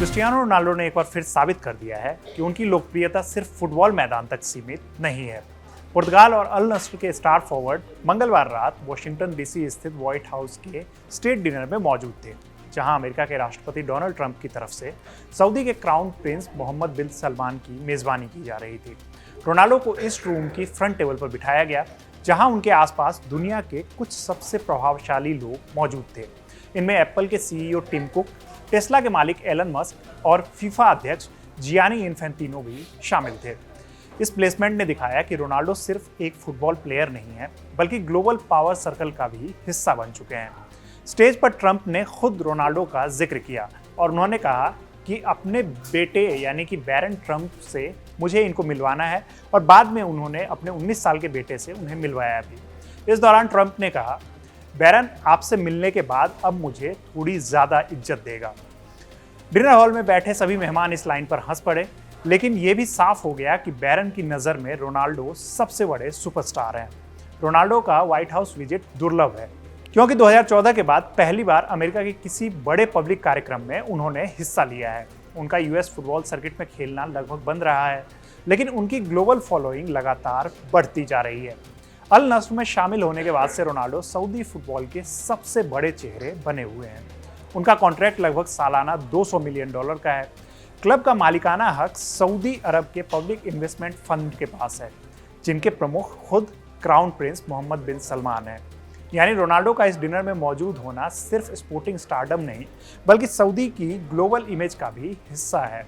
Cristiano Ronaldo ने एक बार फिर साबित कर दिया है कि उनकी लोकप्रियता सिर्फ फुटबॉल मैदान तक सीमित नहीं है। पुर्तगाल और अल नस्र के स्टार फॉरवर्ड मंगलवार रात वॉशिंगटन डीसी स्थित व्हाइट हाउस के स्टेट डिनर में मौजूद थे, जहां अमेरिका के राष्ट्रपति डोनाल्ड ट्रंप की तरफ से सऊदी के क्राउन प्रिंस मोहम्मद बिन सलमान की मेजबानी की जा रही थी। रोनाल्डो को इस रूम की फ्रंट टेबल पर बिठाया गया, जहां उनके आसपास दुनिया के कुछ सबसे प्रभावशाली लोग मौजूद थे। इनमें एप्पल के सीईओ टिम कुक, टेस्ला के मालिक एलन मस्क और फीफा अध्यक्ष जियानी इन्फेंटिनो भी शामिल थे। इस प्लेसमेंट ने दिखाया कि रोनाल्डो सिर्फ एक फुटबॉल प्लेयर नहीं है, बल्कि ग्लोबल पावर सर्कल का भी हिस्सा बन चुके हैं। स्टेज पर ट्रंप ने खुद रोनाल्डो का जिक्र किया और उन्होंने कहा कि अपने बेटे यानी कि बैरन ट्रंप से मुझे इनको मिलवाना है, और बाद में उन्होंने अपने 19 साल के बेटे से उन्हें मिलवाया भी। इस दौरान ट्रंप ने कहा, बैरन आपसे मिलने के बाद अब मुझे थोड़ी ज़्यादा इज्जत देगा। डिनर हॉल में बैठे सभी मेहमान इस लाइन पर हंस पड़े, लेकिन ये भी साफ हो गया कि बैरन की नज़र में रोनाल्डो सबसे बड़े सुपरस्टार हैं। रोनाल्डो का व्हाइट हाउस विजिट दुर्लभ है, क्योंकि 2014 के बाद पहली बार अमेरिका के किसी बड़े पब्लिक कार्यक्रम में उन्होंने हिस्सा लिया है। उनका यूएस फुटबॉल सर्किट में खेलना लगभग बंद रहा है, लेकिन उनकी ग्लोबल फॉलोइंग लगातार बढ़ती जा रही है। अल नस्र में शामिल होने के बाद से रोनाल्डो सऊदी फुटबॉल के सबसे बड़े चेहरे बने हुए हैं। उनका कॉन्ट्रैक्ट लगभग सालाना $200 मिलियन का है। क्लब का मालिकाना हक सऊदी अरब के पब्लिक इन्वेस्टमेंट फंड के पास है, जिनके प्रमुख खुद क्राउन प्रिंस मोहम्मद बिन सलमान है। यानी रोनाल्डो का इस डिनर में मौजूद होना सिर्फ स्पोर्टिंग स्टारडम नहीं, बल्कि सऊदी की ग्लोबल इमेज का भी हिस्सा है।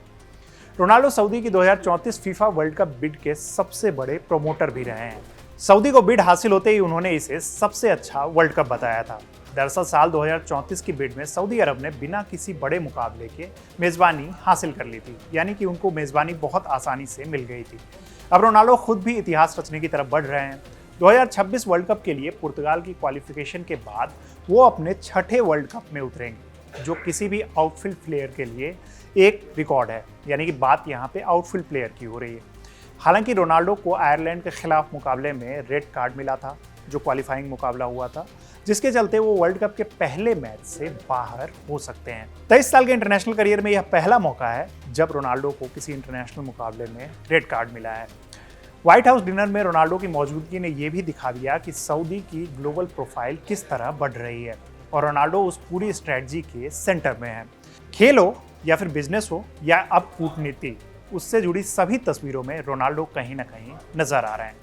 रोनाल्डो सऊदी की 2034 फीफा वर्ल्ड कप बिड के सबसे बड़े प्रमोटर भी रहे हैं। सऊदी को बिड हासिल होते ही उन्होंने इसे सबसे अच्छा वर्ल्ड कप बताया था। दरअसल साल 2034 की बिड में सऊदी अरब ने बिना किसी बड़े मुकाबले के मेज़बानी हासिल कर ली थी, यानी कि उनको मेज़बानी बहुत आसानी से मिल गई थी। अब रोनाल्डो खुद भी इतिहास रचने की तरफ बढ़ रहे हैं। 2026 वर्ल्ड कप के लिए पुर्तगाल की क्वालिफिकेशन के बाद वो अपने छठे वर्ल्ड कप में उतरेंगे, जो किसी भी आउटफील्ड प्लेयर के लिए एक रिकॉर्ड है। यानी कि बात यहाँ पे आउटफील्ड प्लेयर की हो रही है। हालांकि रोनाल्डो को आयरलैंड के खिलाफ मुकाबले में रेड कार्ड मिला था, जो क्वालिफाइंग मुकाबला हुआ था, जिसके चलते वो वर्ल्ड कप के पहले मैच से बाहर हो सकते हैं। 23 साल के इंटरनेशनल करियर में यह पहला मौका है जब रोनाल्डो को किसी इंटरनेशनल मुकाबले में रेड कार्ड मिला है। व्हाइट हाउस डिनर में रोनाल्डो की मौजूदगी ने यह भी दिखा दिया कि सऊदी की ग्लोबल प्रोफाइल किस तरह बढ़ रही है, और रोनाल्डो उस पूरी स्ट्रेटजी के सेंटर में है। खेल हो या फिर बिजनेस हो या अब कूटनीति, उससे जुड़ी सभी तस्वीरों में रोनाल्डो कहीं ना कहीं नजर आ रहे हैं।